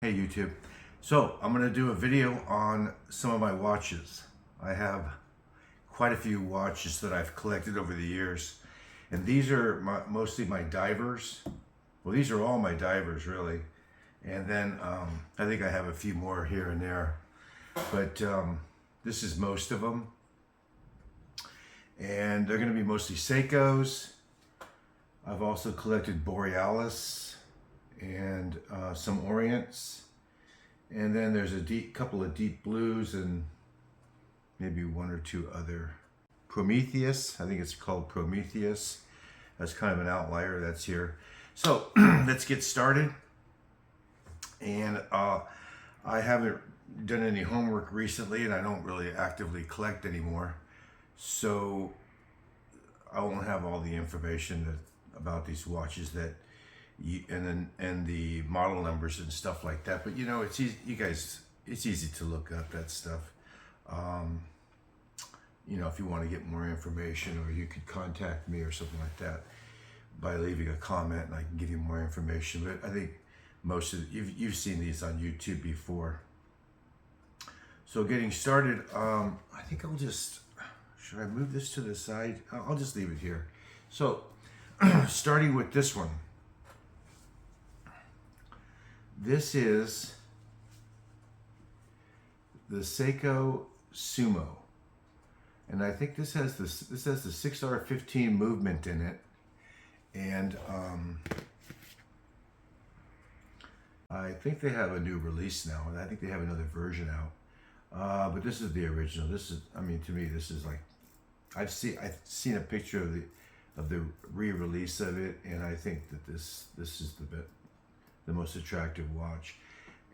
Hey YouTube. So I'm going to do a video on some of my watches. I have quite a few watches that I've collected over the years. And these are mostly my divers. Well, these are all my divers really. And then I think I have a few more here and there. But this is most of them. And they're going to be mostly Seikos. I've also collected Borealis and some Orients, and then there's a couple of deep blues and maybe one or two other. Prometheus, I think it's called Prometheus. That's kind of an outlier that's here. So let's get started. And I haven't done any homework recently, and I don't really actively collect anymore, so I won't have all the information about these watches that and the model numbers and stuff like that. But you know, it's easy, you guys, it's easy to look up that stuff. You know, if you want to get more information, or you could contact me or something like that by leaving a comment, and I can give you more information. But I think most of you've seen these on YouTube before. So getting started, I think I'll just, should I move this to the side? I'll just leave it here. So starting with this one. This is the Seiko Sumo, and I think this has the 6R15 movement in it, and I think they have a new release now, and I think they have another version out. But this is the original. This is, I mean, to me, this is like, I've seen a picture of the re-release of it, and I think that this is the most attractive watch.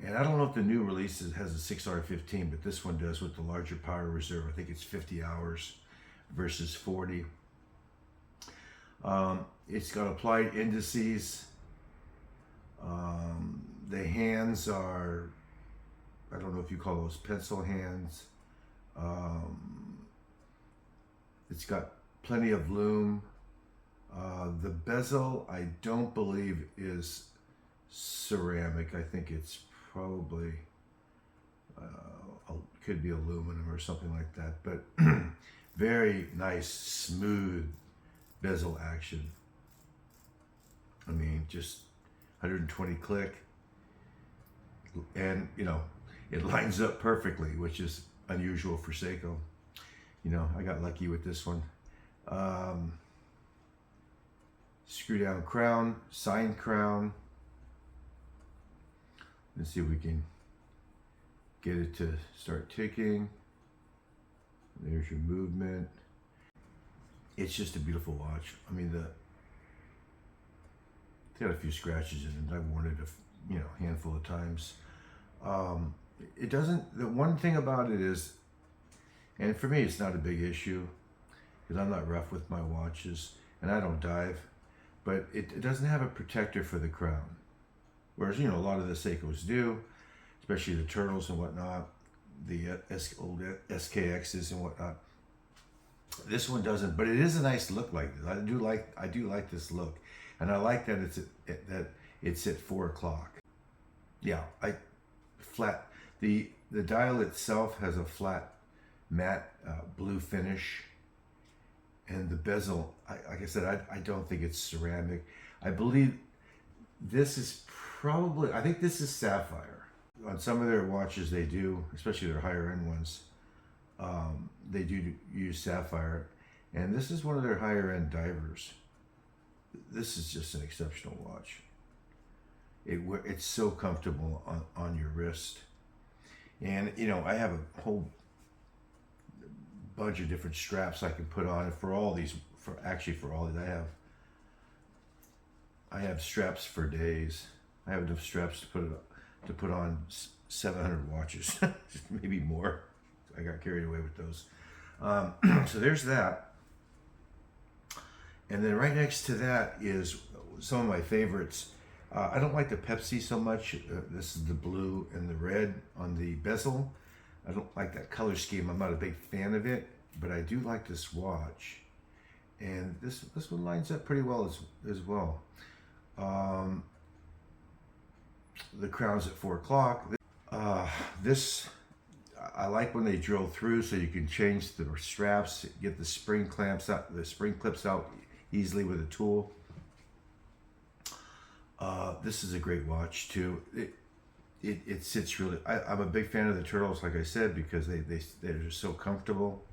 And I don't know if the new release has a 6R15, but this one does with the larger power reserve. I think it's 50 hours versus 40. It's got applied indices. The hands are, I don't know if you call those pencil hands. It's got plenty of lume. The bezel, I don't believe is ceramic. I think it's probably could be aluminum or something like that, but very nice smooth bezel action. I mean, just 120 click, and you know, it lines up perfectly, which is unusual for Seiko. You know, I got lucky with this one. Screw down crown, signed crown. Let's see if we can get it to start ticking. There's your movement. It's just a beautiful watch. I mean, it's got a few scratches in it. I've worn it a handful of times. It doesn't, the one thing about it is, and for me it's not a big issue because I'm not rough with my watches and I don't dive, but it doesn't have a protector for the crown. Whereas, you know, a lot of the Seikos do, especially the Turtles and whatnot, the old SKXs and whatnot. This one doesn't, but it is a nice look like this. I do like this look, and I like that it's at 4 o'clock. Yeah, the dial itself has a flat matte blue finish, and the bezel, like I said, I don't think it's ceramic. I believe this is probably, I think this is sapphire. On some of their watches they do, especially their higher end ones, they do use sapphire, and this is one of their higher end divers. This is just an exceptional watch. It's so comfortable on your wrist, and you know, I have a whole bunch of different straps I can put on for all these. For all these, I have straps for days. I have enough straps to put on 700 watches, maybe more. I got carried away with those. So there's that. And then right next to that is some of my favorites. I don't like the Pepsi so much. This is the blue and the red on the bezel. I don't like that color scheme. I'm not a big fan of it, but I do like this watch. And this one lines up pretty well as well. the crown's at 4 o'clock. This, I like when they drill through so you can change the straps, get the spring clamps out, the spring clips out easily with a tool. This is a great watch too. It sits really. I'm a big fan of the turtles, like I said, because they're just so comfortable,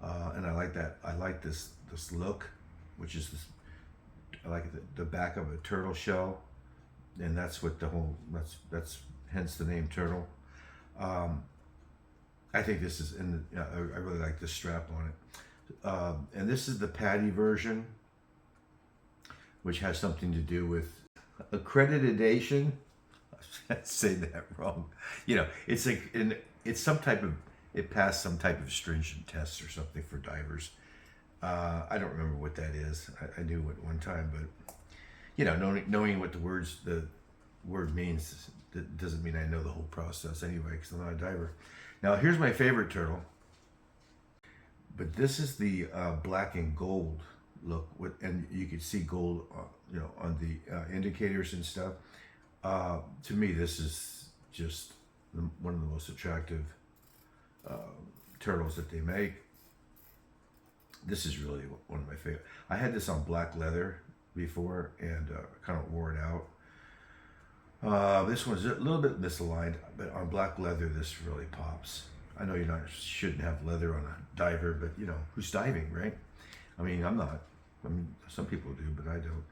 and I like that. I like this look, which is this. I like the back of a turtle shell, and that's what the whole. That's hence the name turtle. I think this is I really like the strap on it, and this is the Patty version, which has something to do with accreditation. I say that wrong. You know, it's like it's some type of, it passed some type of stringent test or something for divers. I don't remember what that is. I knew it one time, but you know, knowing what the word means, that doesn't mean I know the whole process anyway, because I'm not a diver. Now here's my favorite turtle, but this is the black and gold look, and you can see gold, you know, on the indicators and stuff. To me, this is just one of the most attractive turtles that they make. This is really one of my favorite. I had this on black leather before and kind of wore it out. This one's a little bit misaligned, but on black leather, this really pops. I know shouldn't have leather on a diver, but you know, who's diving, right? I mean, I'm not. I mean, some people do, but I don't.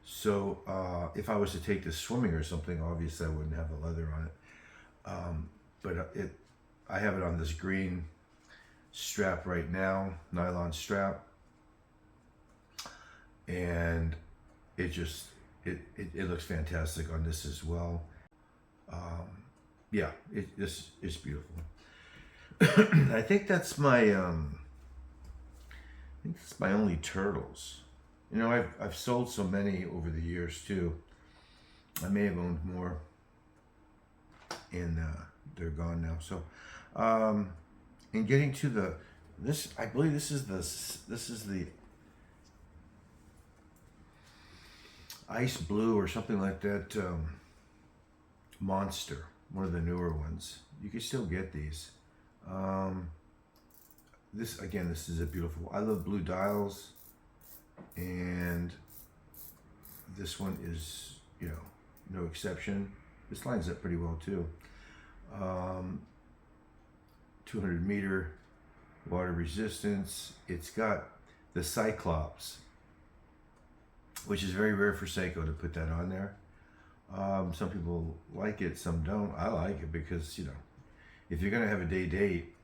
So if I was to take this swimming or something, obviously I wouldn't have the leather on it. But I have it on this green strap right now, nylon strap, and it just it looks fantastic on this as well. Yeah, this is beautiful. I think that's my only turtles. You know, I've sold so many over the years too. I may have owned more, and they're gone now. So, in getting to this, I believe this is the ice blue or something like that. Monster, one of the newer ones. You can still get these. This is a beautiful. I love blue dials. And this one is, you know, no exception. This lines up pretty well too. 200 meter water resistance. It's got the Cyclops, which is very rare for Seiko to put that on there. Some people like it, some don't. I like it because, you know, if you're going to have a day date,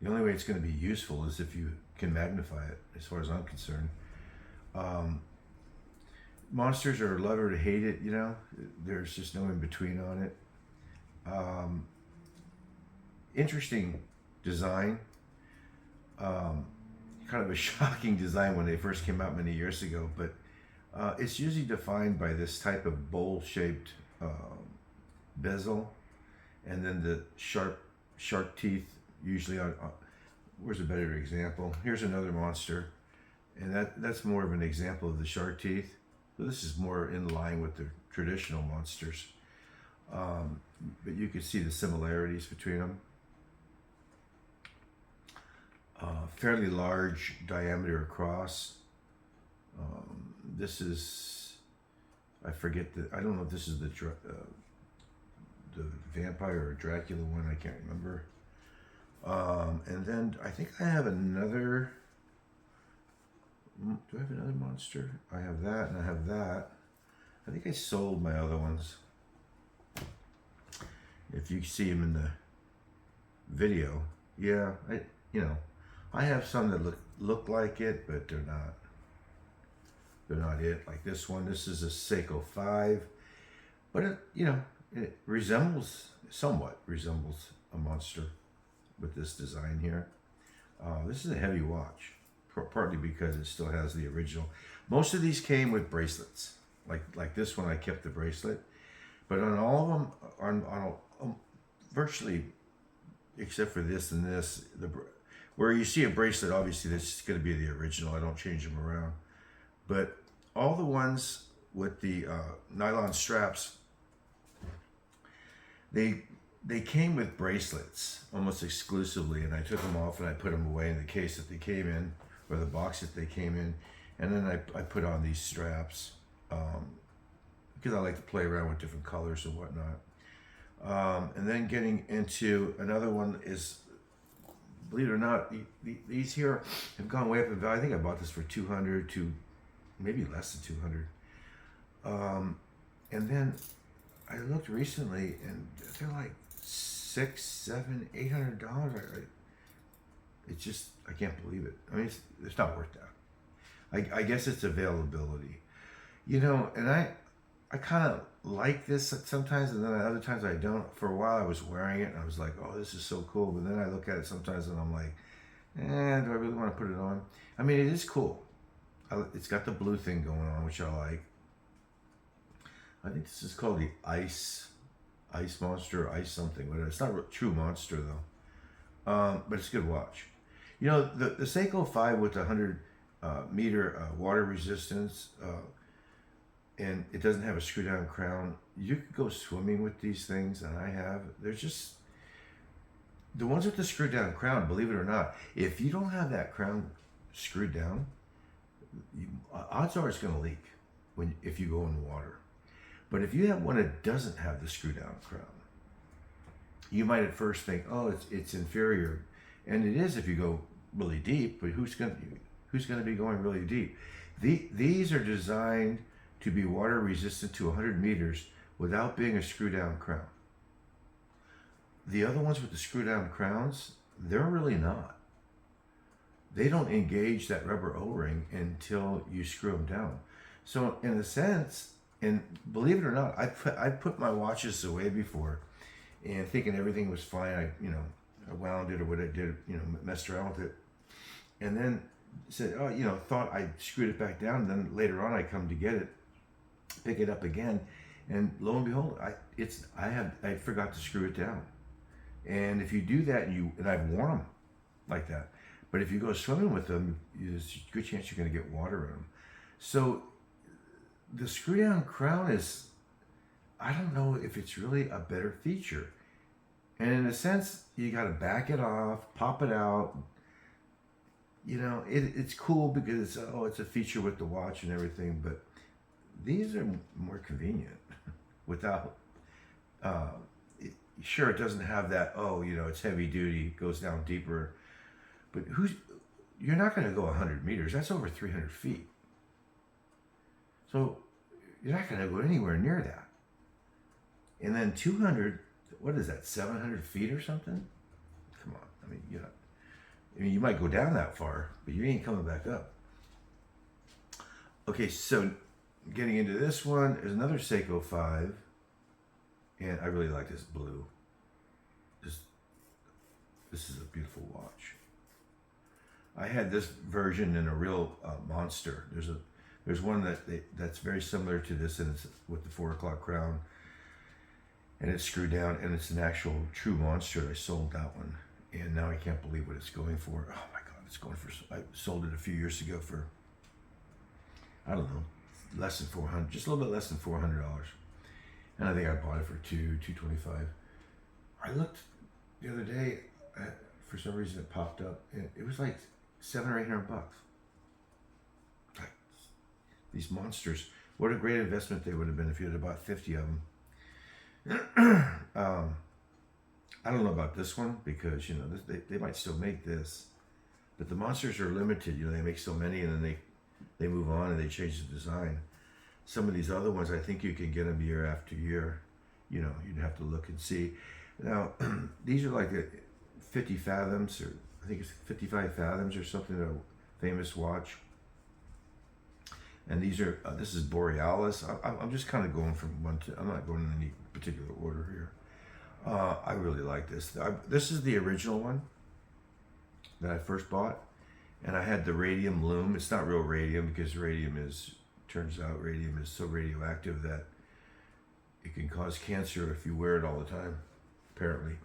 the only way it's going to be useful is if you can magnify it, as far as I'm concerned. Monsters are love it or hate it, you know. There's just no in between on it. Interesting design. Kind of a shocking design when they first came out many years ago, but it's usually defined by this type of bowl-shaped bezel, and then the shark teeth usually on. Where's a better example? Here's another monster. And that's more of an example of the shark teeth. So this is more in line with the traditional monsters. But you can see the similarities between them. Fairly large diameter across. This is, I don't know if this is the vampire or Dracula one, I can't remember. And then I think I have another. Do I have another monster? I have that and I have that. I think I sold my other ones. If you see them in the video, yeah, I have some that look like it, but they're not. They're not it. Like this one. This is a Seiko 5, but it somewhat resembles a monster with this design here. This is a heavy watch. Partly because it still has the original. Most of these came with bracelets. Like this one, I kept the bracelet. But on all of them, on virtually, except for this and this, where you see a bracelet, obviously that's going to be the original. I don't change them around. But all the ones with the nylon straps, They they came with bracelets almost exclusively, and I took them off and I put them away in the case that they came in, or the box that they came in, and then I put on these straps because I like to play around with different colors and whatnot. And then getting into another one is, believe it or not, these here have gone way up in value. I think I bought this for 200 to maybe less than 200. And then I looked recently, and they're like $600, $700, $800. It's just, I can't believe it. I mean, it's not worth that. I guess it's availability, you know. And I kind of like this sometimes, and then other times I don't. For a while, I was wearing it, and I was like, "Oh, this is so cool." But then I look at it sometimes, and I'm like, "Do I really want to put it on?" I mean, it is cool. It's got the blue thing going on, which I like. I think this is called the Ice Monster, Ice something. Whatever. It's not a true monster though, but it's a good watch. You know, the Seiko 5 with the 100 meter water resistance, and it doesn't have a screw down crown. You could go swimming with these things, and I have. They're just the ones with the screw down crown. Believe it or not, if you don't have that crown screwed down, odds are it's going to leak if you go in the water. But if you have one that doesn't have the screw down crown, you might at first think, oh, it's inferior, and it is if you go really deep. But who's going to be going really deep? These are designed to be water resistant to 100 meters without being a screw down crown. The other ones with the screw down crowns, they're really not. They don't engage that rubber O-ring until you screw them down. So in a sense, and believe it or not, I put my watches away before, and thinking everything was fine. I wound it or what I did, messed around with it, and then said, oh, thought I screwed it back down. And then later on, I come to get it, pick it up again, and lo and behold, I forgot to screw it down. And if you do that, and I've worn them like that, but if you go swimming with them, there's a good chance you're going to get water in them. So the screw down crown is, I don't know if it's really a better feature. And in a sense, you got to back it off, pop it out. It's cool because it's a feature with the watch and everything, but these are more convenient without, sure, it doesn't have that, it's heavy duty, it goes down deeper, but you're not going to go 100 meters. That's over 300 feet. So you're not going to go anywhere near that. And then 200, what is that, 700 feet or something? Come on. I mean, you might go down that far, but you ain't coming back up. Okay, so getting into this one is another Seiko 5. And I really like this blue. This is a beautiful watch. I had this version in a real monster. There's one that's very similar to this, and it's with the 4 o'clock crown, and it's screwed down, and it's an actual true monster. I sold that one, and now I can't believe what it's going for. Oh my God, it's going for. I sold it a few years ago for, I don't know, less than $400, just a little bit less than $400, and I think I bought it for $225. I looked the other day, for some reason it popped up, and it was like $700 or $800. These monsters, what a great investment they would have been if you had bought 50 of them. I don't know about this one because, they might still make this, but the monsters are limited. They make so many, and then they move on and they change the design. Some of these other ones, I think you can get them year after year. You'd have to look and see. Now, these are like 50 fathoms, or I think it's 55 fathoms or something, a famous watch. And this is Borealis. I'm just kind of going from one to, I'm not going in any particular order here. I really like this. This is the original one that I first bought. And I had the radium lume. It's not real radium because turns out radium is so radioactive that it can cause cancer if you wear it all the time, apparently.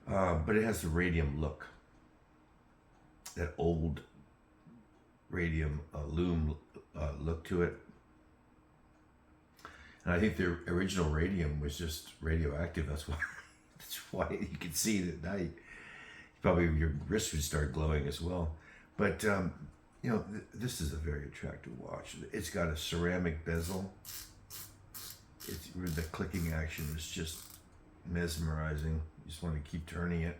But it has the radium look. That old radium lume look to it. And I think the original radium was just radioactive. That's why That's why you can see it at night. Probably your wrist would start glowing as well. But you know, this is a very attractive watch. It's got a ceramic bezel. It's the clicking action is just mesmerizing. You just want to keep turning it.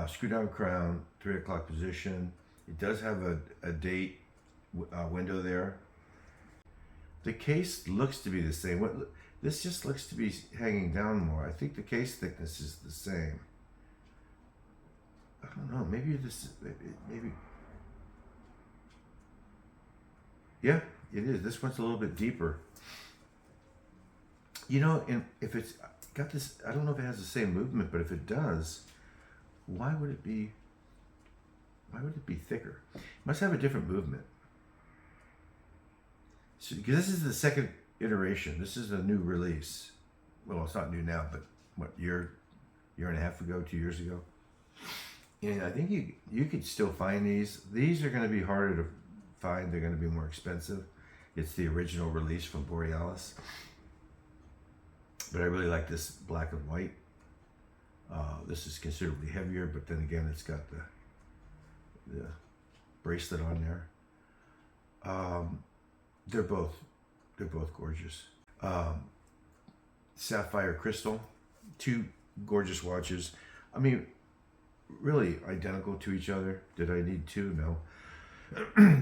Screwdriver crown, 3 o'clock position. It does have a date window there. The case looks to be the same. This just looks to be hanging down more. I think the case thickness is the same. I don't know. Maybe this. Maybe. Yeah, it is. This one's a little bit deeper. You know, and if it's got this, I don't know if it has the same movement, but if it does, why would it be? Why would it be thicker? It must have a different movement. So, because this is the second iteration. This is a new release. Well, it's not new now, but what, year and a half ago, 2 years ago. And I think you could still find these. These are going to be harder to find. They're going to be more expensive. It's the original release from Borealis. But I really like this black and white. This is considerably heavier, but then again, it's got the bracelet on there. They're both gorgeous. Sapphire crystal, 2 gorgeous watches. I mean, really identical to each other. Did I need 2? No.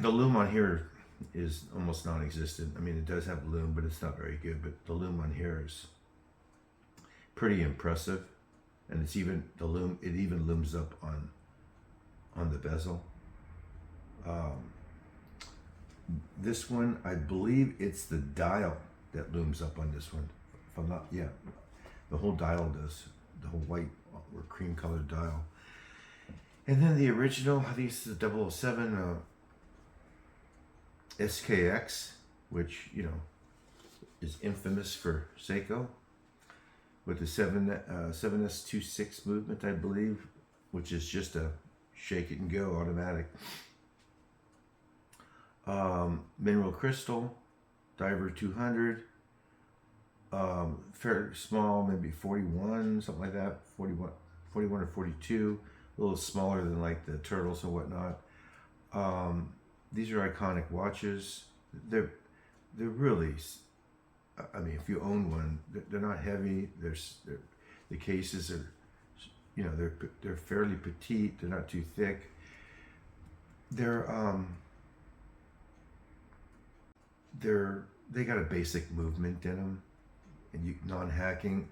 The lume on here is almost non-existent. I mean, it does have lume, but it's not very good. But the lume on here is pretty impressive, and it's even the lume. It even looms up on the bezel. This one, I believe it's the dial that looms up on this one. If I'm not, yeah, the whole dial does. The whole white or cream colored dial. And then the original, I think it's the 007 SKX, which, you know, is infamous for Seiko, with the 7S26 movement, I believe, which is just a shake it and go automatic. Mineral crystal, diver 200, fairly small, maybe 41, something like that, 41 or 42, a little smaller than like the turtles and whatnot. These are iconic watches. They're really, I mean, if you own one, they're not heavy. The cases are, you know, they're fairly petite. They're not too thick. They got a basic movement in them, and non-hacking.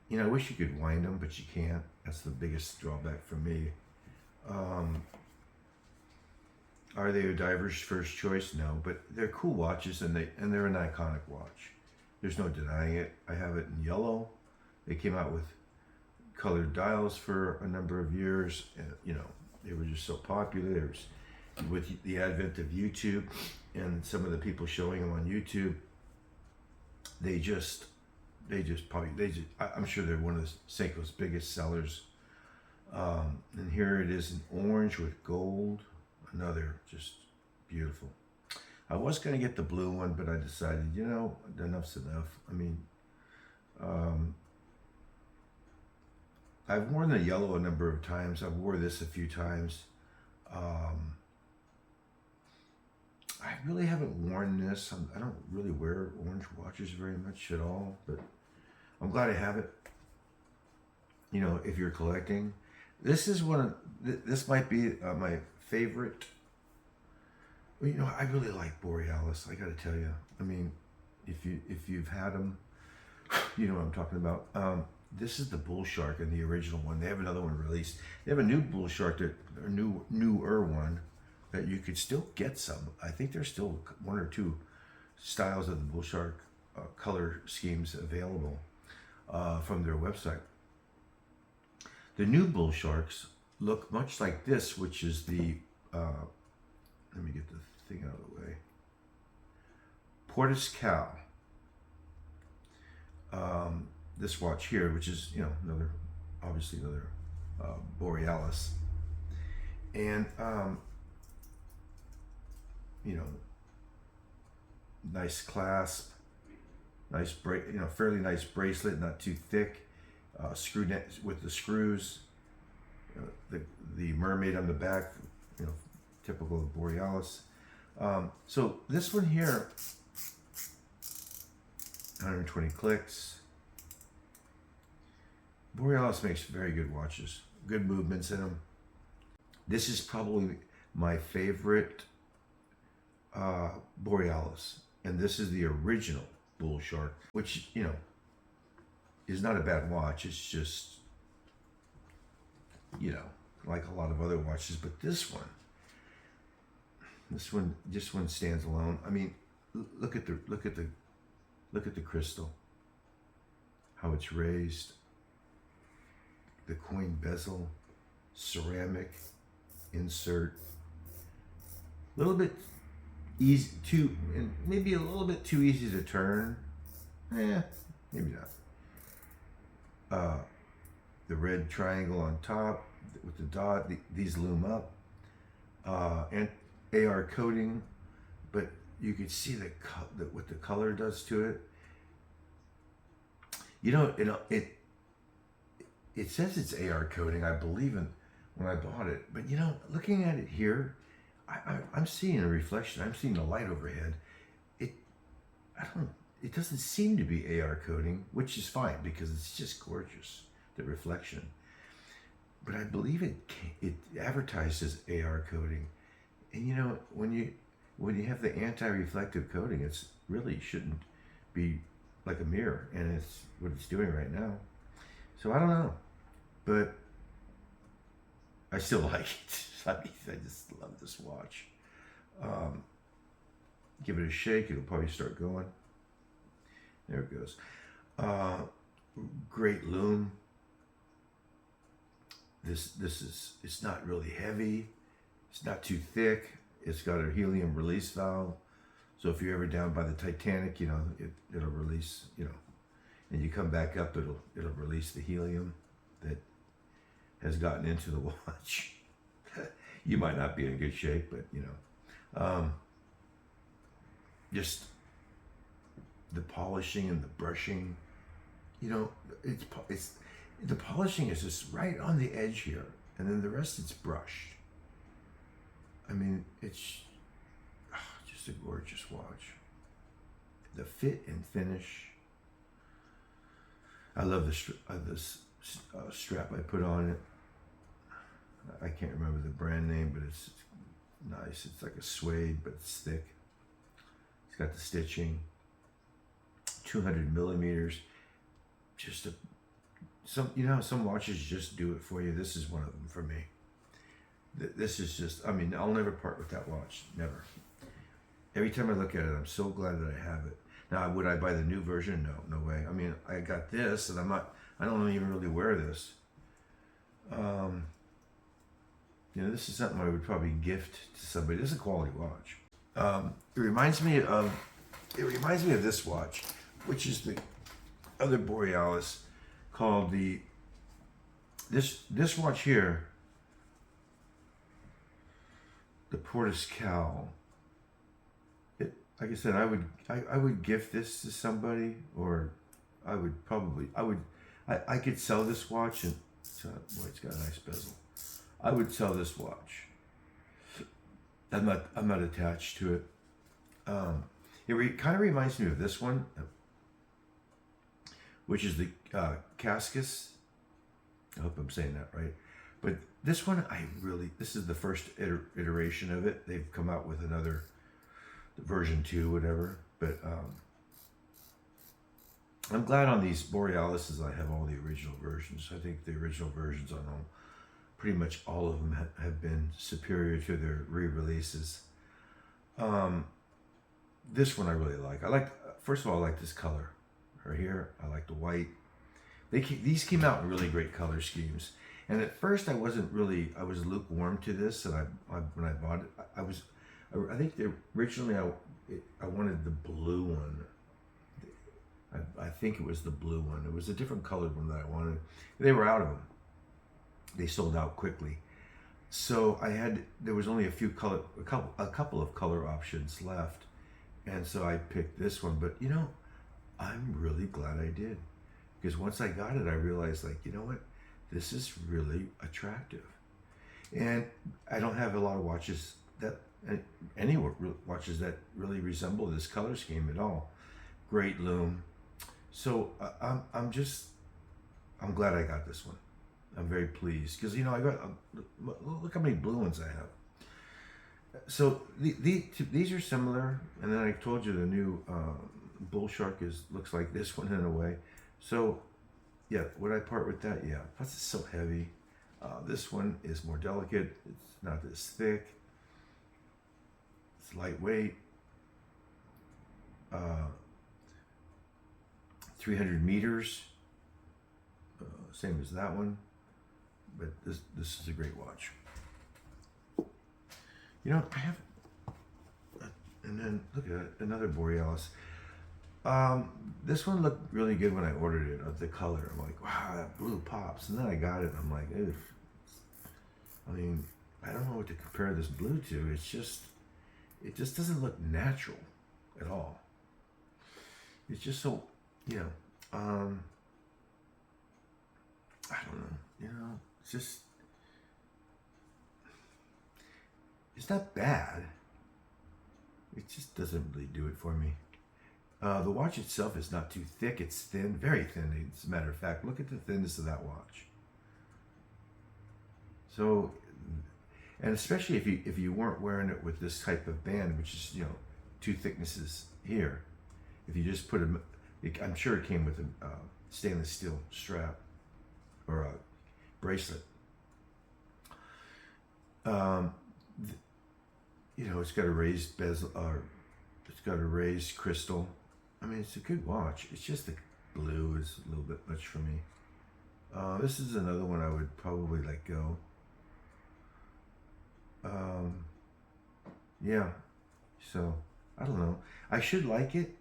You know, I wish you could wind them, but you can't. That's the biggest drawback for me. Are they a diver's first choice? No, but they're cool watches, and they're an iconic watch. There's no denying it. I have it in yellow. They came out with colored dials for a number of years, and you know, they were just so popular. With the advent of YouTube and some of the people showing them on YouTube, I'm sure they're one of Seiko's biggest sellers. And here it is in orange with gold. Another just beautiful. I was going to get the blue one, but I decided, you know, enough's enough. I mean, I've worn the yellow a number of times. I've wore this a few times. I really haven't worn this. I don't really wear orange watches very much at all, but I'm glad I have it. You know, if you're collecting, this is this might be my favorite. You know, I really like Borealis. I got to tell you. I mean, if you've had them, you know what I'm talking about. This is the Bull Shark in the original one. They have another one released. They have a new Bull Shark, newer one, that you could still get some. I think there's still 1 or 2 styles of the Bull Shark color schemes available from their website. The new Bull Sharks look much like this, which is the, let me get the thing out of the way, Portus Cal. This watch here, which is, you know, obviously another Borealis. And, you know, nice clasp, nice fairly nice bracelet, not too thick. screw net with the screws, the mermaid on the back, you know, typical of Borealis. So this one here, 120 clicks. Borealis makes very good watches, good movements in them. This is probably my favorite Borealis, and this is the original Bull Shark, which, you know, is not a bad watch. It's just, you know, like a lot of other watches, but this one stands alone. I mean, look at the crystal, how it's raised, the coin bezel, ceramic insert, a little bit easy to, and maybe a little bit too easy to turn. Maybe not. The red triangle on top with the dot, these loom up, and AR coating, but you could see what the color does to it. You know, it says it's AR coating. I believe in when I bought it, but you know, looking at it here, I'm seeing a reflection. I'm seeing the light overhead. It doesn't seem to be AR coating, which is fine because it's just gorgeous, the reflection. But I believe it advertises AR coating, and you know, when you have the anti-reflective coating, it's really shouldn't be like a mirror, and it's what it's doing right now. So I don't know, but I still like it. I just love this watch. Give it a shake, it'll probably start going. There it goes. Great loom. It's not really heavy. It's not too thick. It's got a helium release valve. So if you're ever down by the Titanic, you know, it'll release, you know, and you come back up, it'll release the helium that has gotten into the watch. You might not be in good shape, but you know, just the polishing and the brushing, you know, it's the polishing is just right on the edge here, and then the rest it's brushed. I mean, it's just a gorgeous watch. The fit and finish. I love this strap I put on it. I can't remember the brand name, but it's nice. It's like a suede, but it's thick. It's got the stitching. 200 millimeters. Just you know, some watches just do it for you. This is one of them for me. This is just, I mean, I'll never part with that watch. Never. Every time I look at it, I'm so glad that I have it. Now, would I buy the new version? No, no way. I mean, I got this, and I don't even really wear this. You know, this is something I would probably gift to somebody. This is a quality watch. It reminds me of this watch, which is the other Borealis, called this watch here, the Portus Cal. Like I said, I would gift this to somebody, or I could sell this watch, and boy, it's got a nice bezel. I would sell this watch. I'm not attached to it. It kind of reminds me of this one, which is the Cascas. I hope I'm saying that right. But this one, this is the first iteration of it. They've come out with another version 2, whatever. But I'm glad on these Borealises I have all the original versions. I think the original versions on them, pretty much all of them have been superior to their re-releases. This one I really like. First of all, I like this color right here. I like the white. These came out in really great color schemes. And at first I was lukewarm to this, and when I bought it, I think originally I wanted the blue one. I think it was the blue one. It was a different colored one that I wanted. They were out of them. They sold out quickly. So there was only a couple of color options left. And so I picked this one, but you know, I'm really glad I did. because once I got it, I realized, like, you know what, this is really attractive. And I don't have a lot of watches that any watches that really resemble this color scheme at all. Great lume. So I'm glad I got this one. I'm very pleased because, you know, I got look how many blue ones I have. So these are similar, and then I told you the new bull shark looks like this one in a way. So yeah, would I part with that? Yeah. Plus it's so heavy. This one is more delicate. It's not this thick. It's lightweight. 300 meters. Same as that one. But this is a great watch. You know, I have, and then look at it, another Borealis. This one looked really good when I ordered it, of the color. I'm like, wow, that blue pops. And then I got it, and I'm like, ugh. I mean, I don't know what to compare this blue to. It just doesn't look natural at all. It's just so, you know, I don't know, you know, it's just, it's not bad. It just doesn't really do it for me. The watch itself is not too thick. It's thin, very thin. As a matter of fact, look at the thinness of that watch. So, and especially if you weren't wearing it with this type of band, which is, you know, two thicknesses here. If you just put I'm sure it came with a stainless steel strap or a bracelet. You know, it's got a raised bezel, or it's got a raised crystal. I mean, it's a good watch. It's just the blue is a little bit much for me. This is another one I would probably let go. Yeah, so I don't know. I should like it.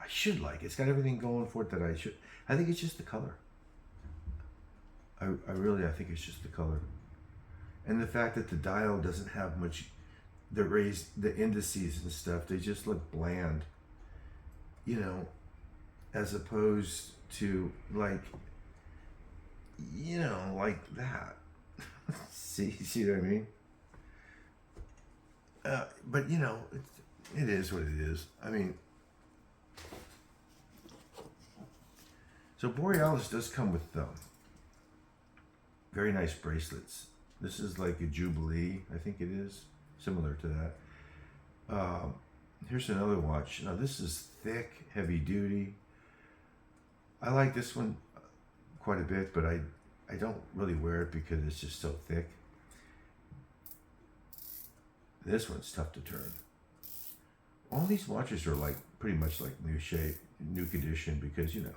I should like it. It's got everything going for it that I should. I think it's just the color. I think it's just the color. And the fact that the dial doesn't have much, the indices and stuff, they just look bland. You know, as opposed to like, you know, like that. see what I mean? But you know, it is what it is. I mean, so Borealis does come with very nice bracelets. This is like a Jubilee, I think it is, similar to that. Here's another watch. Now this is thick, heavy duty. I like this one quite a bit, but I don't really wear it because it's just so thick. This one's tough to turn. All these watches are like pretty much like new shape, new condition, because you know,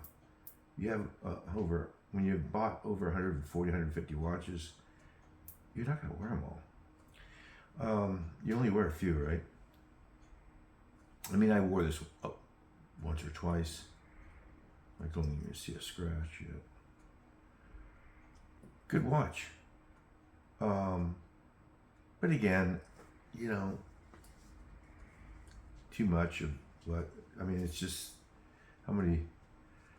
you have when you've bought over 140, 150 watches, you're not going to wear them all. You only wear a few, right? I mean, I wore this once or twice. I don't even see a scratch yet. Good watch. But again, you know, too much of what, I mean, it's just,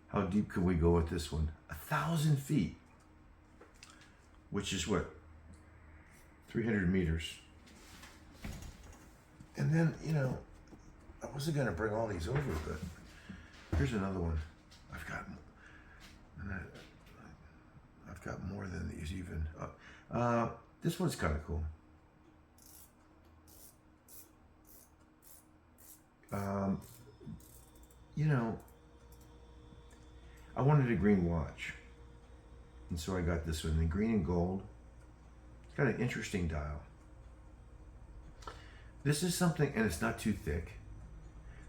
how deep can we go with this one? 1,000 feet, which is what, 300 meters. And then, you know, I wasn't going to bring all these over, but here's another one. I've got more than these even. This one's kind of cool. You know, I wanted a green watch, and so I got this one, the green and gold. It's got an interesting dial. This is something, and it's not too thick.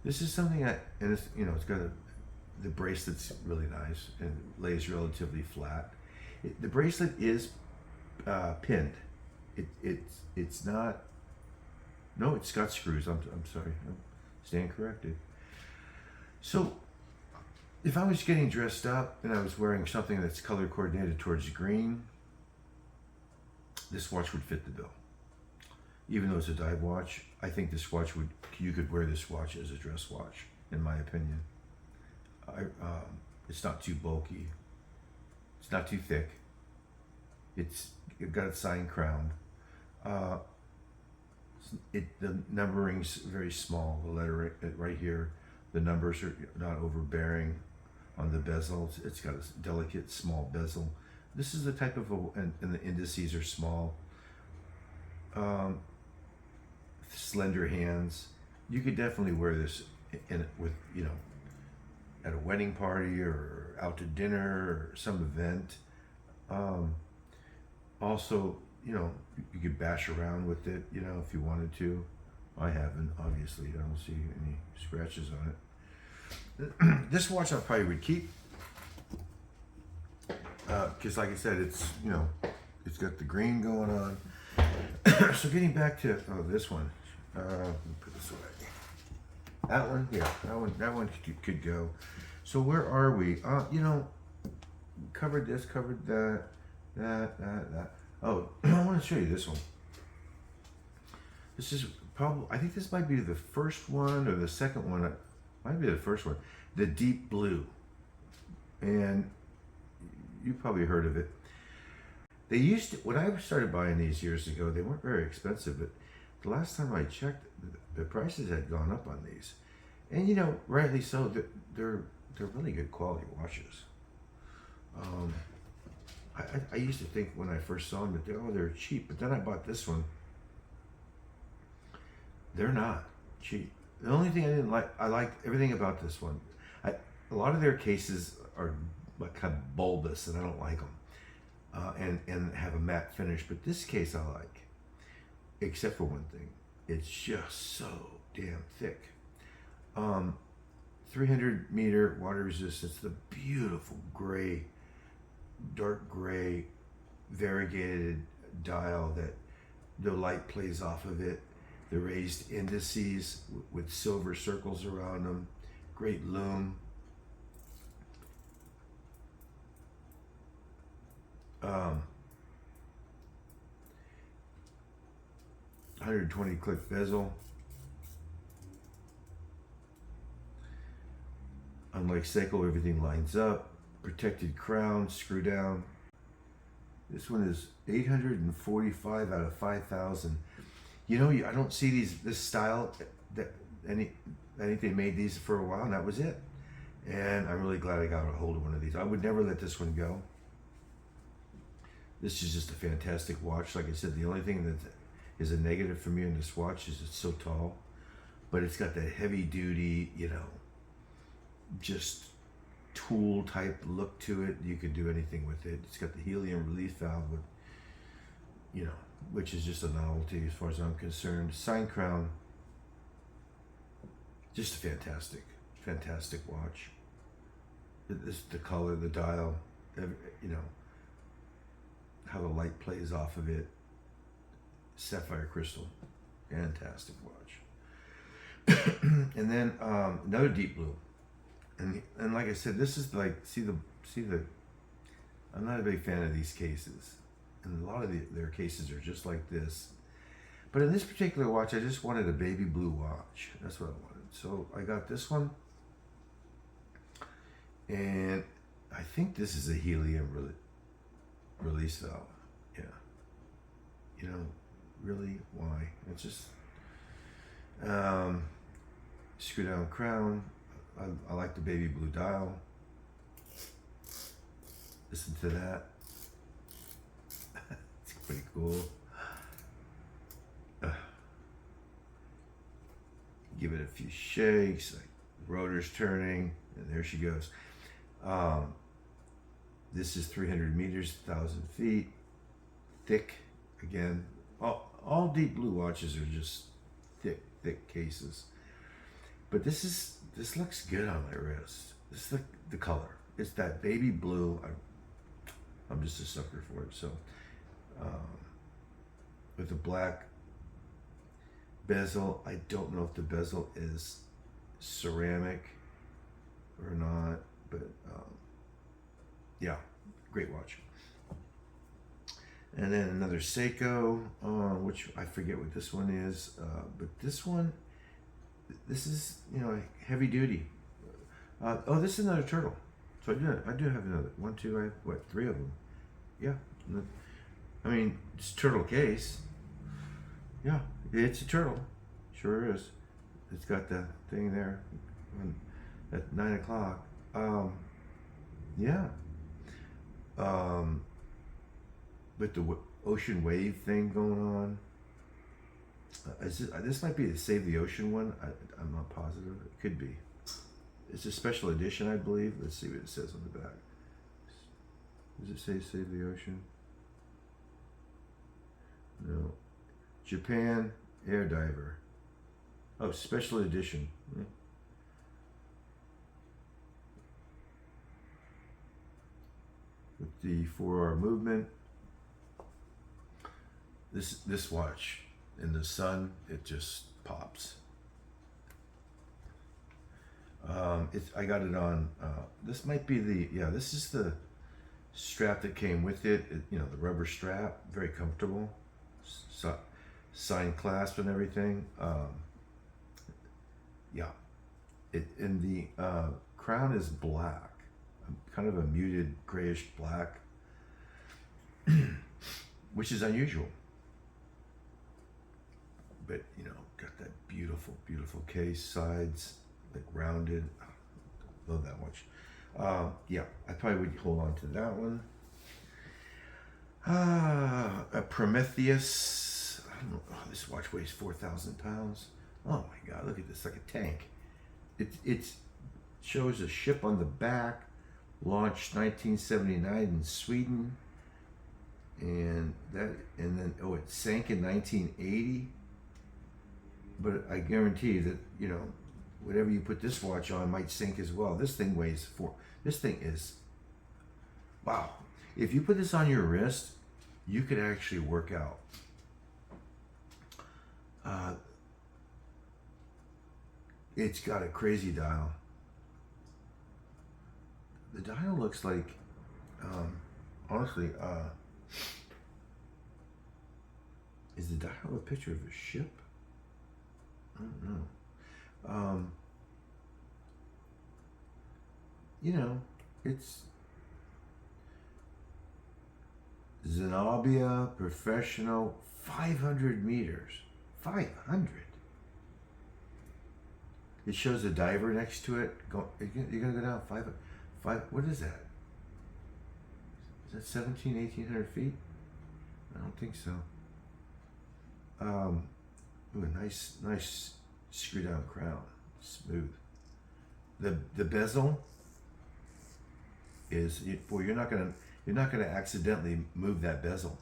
This is something and it's, you know, it's got the bracelet's really nice and lays relatively flat. The bracelet is pinned. It's not. No, it's got screws. I'm sorry. I'm stand corrected. So, if I was getting dressed up and I was wearing something that's color coordinated towards green, this watch would fit the bill. Even though it's a dive watch, I think this watch you could wear this watch as a dress watch, in my opinion. It's not too bulky. It's not too thick. It's got a signed crown. Uh, the numbering's very small. The letter right here, the numbers are not overbearing on the bezel. It's got a delicate small bezel. This is the type of and the indices are small. Slender hands. You could definitely wear this with, you know, at a wedding party or out to dinner or some event. Also, you know, you could bash around with it, you know, if you wanted to. I haven't, obviously. I don't see any scratches on it. This watch I probably would keep, because like I said, it's, you know, it's got the green going on. So getting back to this one, let me put this away. That one, yeah, that one could go. So where are we? You know, covered this, covered that. Oh, I want to show you this one. This is probably, I think this might be the first one or the second one. It might be the first one. The deep blue. And you probably heard of it. They used to, when I started buying these years ago, they weren't very expensive, but the last time I checked, the prices had gone up on these. And you know, rightly so, they're really good quality watches. I used to think when I first saw them that they're cheap, but then I bought this one. They're not cheap. The only thing I didn't like, I liked everything about this one. A lot of their cases are like kind of bulbous, and I don't like them. And have a matte finish, but this case I like, except for one thing. It's just so damn thick. 300 meter water resistance, the beautiful gray, dark gray, variegated dial that the light plays off of it. The raised indices with silver circles around them. Great lume. 120 click bezel. Unlike Seiko, everything lines up. Protected crown, screw down. This one is 845 out of 5,000. You know, I don't see this style that I think they made these for a while, and that was it. And I'm really glad I got a hold of one of these. I would never let this one go. This is just a fantastic watch. Like I said, the only thing that is a negative for me in this watch is it's so tall, but it's got that heavy duty, you know, just tool type look to it. You could do anything with it. It's got the helium release valve with, you know, which is just a novelty as far as I'm concerned. Sign crown. Just a fantastic watch. The color, the dial, you know, how the light plays off of it. Sapphire crystal. Fantastic watch. And then another deep blue. And like I said, this is like, see the, I'm not a big fan of these cases. And a lot of their cases are just like this. But in this particular watch, I just wanted a baby blue watch. That's what I wanted. So I got this one. And I think this is a helium release valve. Yeah. You know, really, why? It's just, screw down crown. I like the baby blue dial. Listen to that. It's pretty cool. Give it a few shakes, like rotor's turning, and there she goes. This is 300 meters, 1,000 feet. Thick, again. All deep blue watches are just thick cases. But this looks good on my wrist. This is the color. It's that baby blue. I'm just a sucker for it. So, with the black bezel, I don't know if the bezel is ceramic or not, but yeah, great watch. And then another Seiko, which I forget what this one is, but this one, this is, you know, heavy duty. Oh, this is another turtle. So I do have another one, two. I have what, three of them? Yeah. I mean, it's turtle case. Yeah, it's a turtle. Sure is. It's got the thing there at 9 o'clock. Yeah. With the ocean wave thing going on. This might be the Save the Ocean one. I'm not positive. It could be. It's a special edition, I believe. Let's see what it says on the back. Does it say Save the Ocean? No. Japan Air Diver. Oh, special edition. With the 4-hour movement. This watch in the sun, it just pops. I got it on. This might be this is the strap that came with it. The rubber strap, very comfortable. Signed clasp and everything. And the crown is black, kind of a muted grayish black, which is unusual. But got that beautiful, beautiful case, sides like rounded. Love that watch. I probably would hold on to that one. A Prometheus. I don't know. Oh, this watch weighs 4,000 pounds. Oh my God! Look at this, like a tank. It shows a ship on the back. Launched 1979 in Sweden, and then it sank in 1980. But I guarantee that whatever you put this watch on might sink as well. This thing weighs This thing is, wow. If you put this on your wrist, you could actually work out. It's got a crazy dial. The dial looks like, honestly, is the dial a picture of a ship? I don't know. It's Zenobia Professional 500 meters. 500. It shows a diver next to it. You're gonna go down five. What is that? Is that 1,800 feet? I don't think so. Ooh, a nice screw down crown, smooth. The bezel is you're not gonna accidentally move that bezel.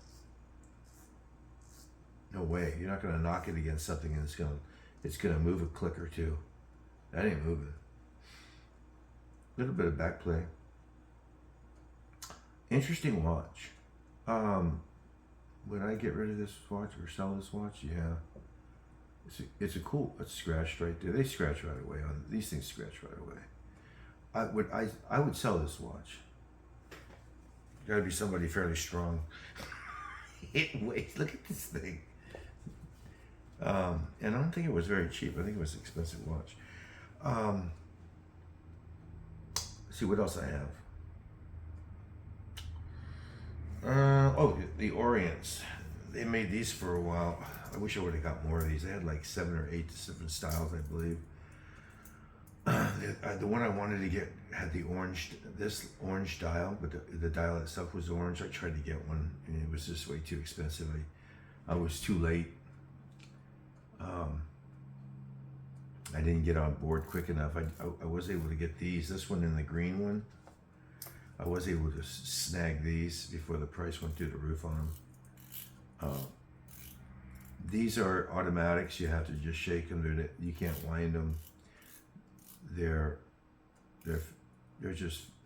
No way. You're not gonna knock it against something and it's gonna move a click or two. That ain't moving. A little bit of back play. Interesting watch. Would I get rid of this watch or sell this watch? Yeah. It's scratched right there. They scratch right away on these things. Scratch right away. I would sell this watch. Got to be somebody fairly strong. It weighs. Look at this thing. And I don't think it was very cheap. I think it was an expensive watch. Let's see what else I have. The Orients. They made these for a while. I wish I would have got more of these. They had like 7 or 8 different styles, I believe. The one I wanted to get had this orange dial, but the dial itself was orange. I tried to get one, and it was just way too expensive. I was too late. I didn't get on board quick enough. I was able to get these. This one and the green one. I was able to snag these before the price went through the roof on them. These are automatics. You have to just shake them. You can't wind them. They're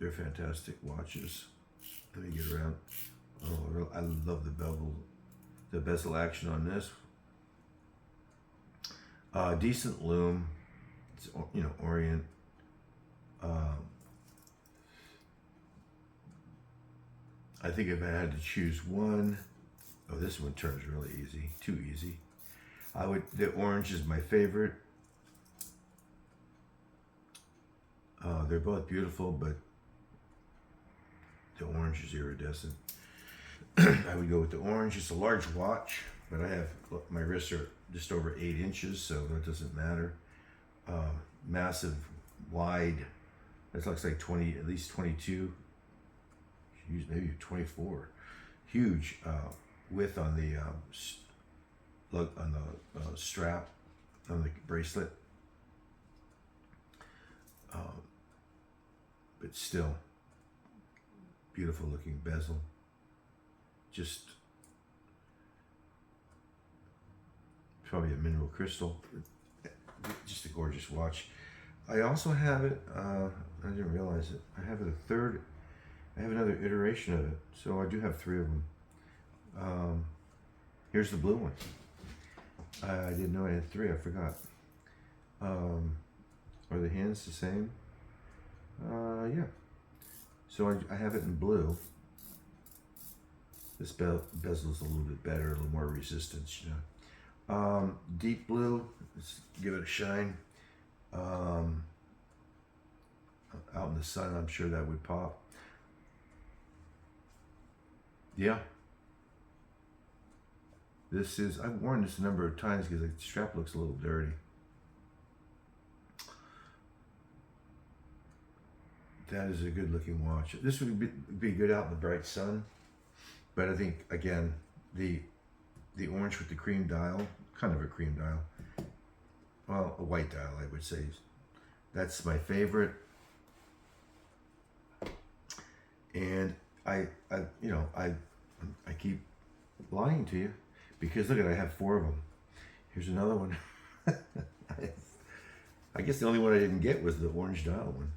fantastic watches. Let me get around. Oh, I love the bezel action on this. Decent lume. It's Orient. I think if I had to choose one, this one turns really easy, too easy. The orange is my favorite. They're both beautiful, but The orange is iridescent. I would go with the orange. It's a large watch, but I have, my wrists are just over 8 inches, so that doesn't matter. Massive, wide. That looks like 20, at least 22. Maybe 24. Huge width on the strap on the bracelet. But still, beautiful looking bezel. Just probably a mineral crystal. Just a gorgeous watch. I also have it, I didn't realize it, I have another iteration of it, so I do have 3 of them. Here's the blue one. I didn't know I had 3, I forgot. Are the hands the same? Yeah. So I have it in blue. This bezel's a little bit better, a little more resistance, you know. Deep blue, let's give it a shine. Out in the sun, I'm sure that would pop. Yeah. This is, I've worn this a number of times because the strap looks a little dirty. That is a good looking watch. This would be good out in the bright sun. But I think, again, the orange with the cream dial, kind of a cream dial. Well, a white dial, I would say. That's my favorite. And I keep lying to you because look at, I have 4 of them. Here's another one. I guess the only one I didn't get was the orange dial one.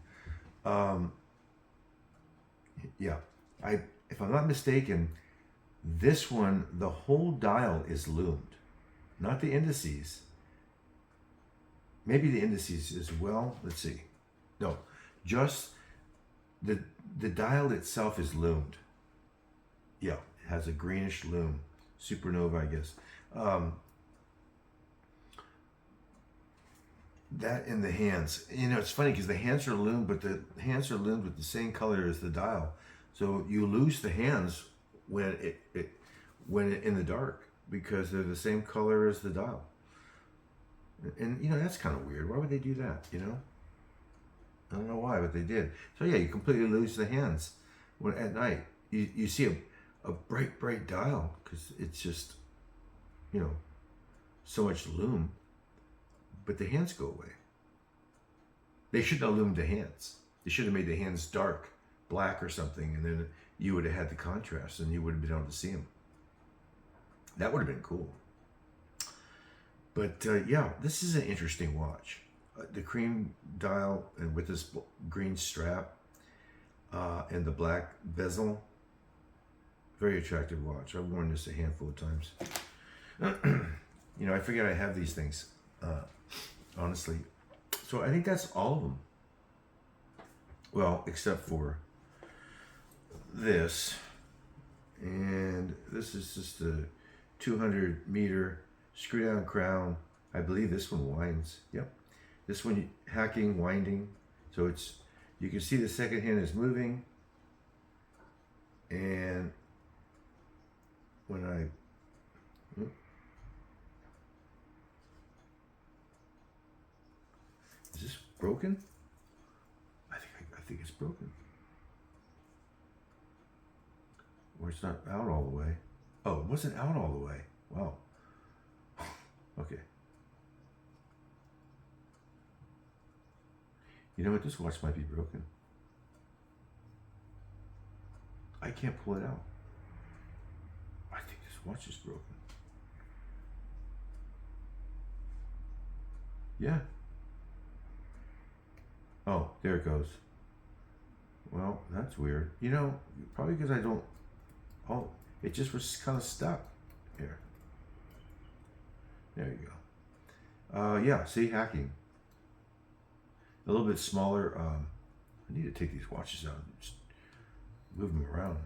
Yeah, if I'm not mistaken, this one, the whole dial is loomed, not the indices. Maybe the indices as well. Let's see. No, just the dial itself is loomed. Yeah, it has a greenish loom. Supernova, I guess. That in the hands. You know, it's funny because the hands are loomed, but the hands are loomed with the same color as the dial. So you lose the hands when when in the dark because they're the same color as the dial. And you know, that's kind of weird. Why would they do that, you know? I don't know why, but they did. So yeah, you completely lose the hands when at night. You see a bright dial because it's just, you know, so much loom, but the hands go away. They shouldn't have loomed the hands. They should have made the hands dark, black or something, and then you would have had the contrast and you would have been able to see them. That would have been cool. But yeah, this is an interesting watch. The cream dial and with this green strap and the black bezel. Very attractive watch. I've worn this a handful of times. You know, I forget I have these things, honestly. So I think that's all of them. Well, except for this. And this is just a 200-meter screw-down crown. I believe this one winds. Yep. This one hacking, winding. So it's, you can see the second hand is moving. And when is this broken? I think it's broken. Or it's not out all the way. Oh, it wasn't out all the way. Wow. Okay. You know what? This watch might be broken. I can't pull it out. I think this watch is broken. Yeah. Oh, there it goes. Well, that's weird. You know, probably because I don't... Oh, it just was kind of stuck here. There you go. Yeah, see, hacking. A little bit smaller. I need to take these watches out and just move them around.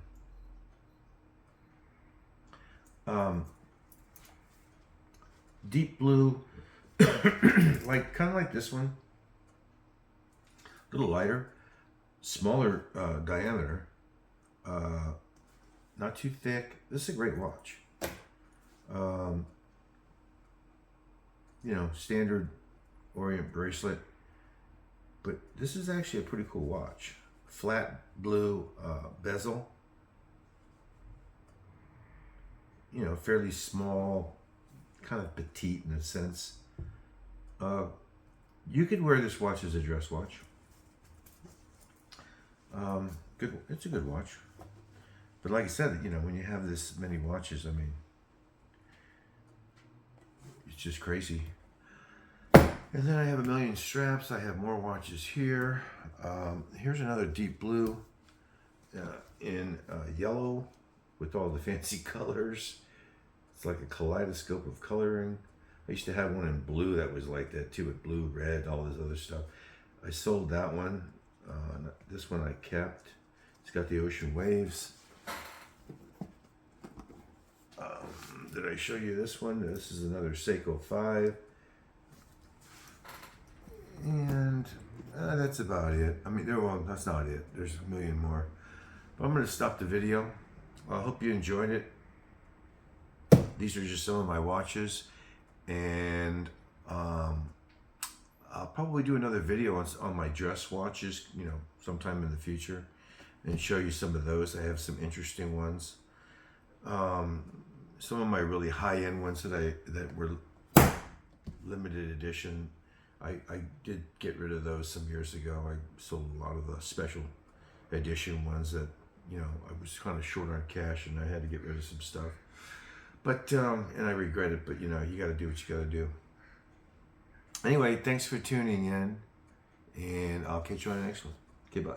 Deep blue, like kind of like this one. A little lighter, smaller diameter. not too thick. This is a great watch. You know, standard Orient bracelet, but this is actually a pretty cool watch. Flat blue bezel. You know, fairly small, kind of petite in a sense. You could wear this watch as a dress watch. Good. It's a good watch. But like I said, you know, when you have this many watches, I mean, it's just crazy. And then I have a million straps. I have more watches here. Here's another deep blue in yellow with all the fancy colors. It's like a kaleidoscope of coloring. I used to have one in blue that was like that too, with blue, red, all this other stuff. I sold that one. This one I kept. It's got the ocean waves. Did I show you this one? This is another Seiko 5. And that's about it. I mean, well, that's not it. There's a million more. But I'm going to stop the video. I hope you enjoyed it. These are just some of my watches. And I'll probably do another video on my dress watches, you know, sometime in the future, and show you some of those. I have some interesting ones. Some of my really high-end ones that were limited edition. I did get rid of those some years ago. I sold a lot of the special edition ones that, you know, I was kind of short on cash and I had to get rid of some stuff. But, and I regret it, but you know, you got to do what you got to do. Anyway, thanks for tuning in, and I'll catch you on the next one. Okay, bye.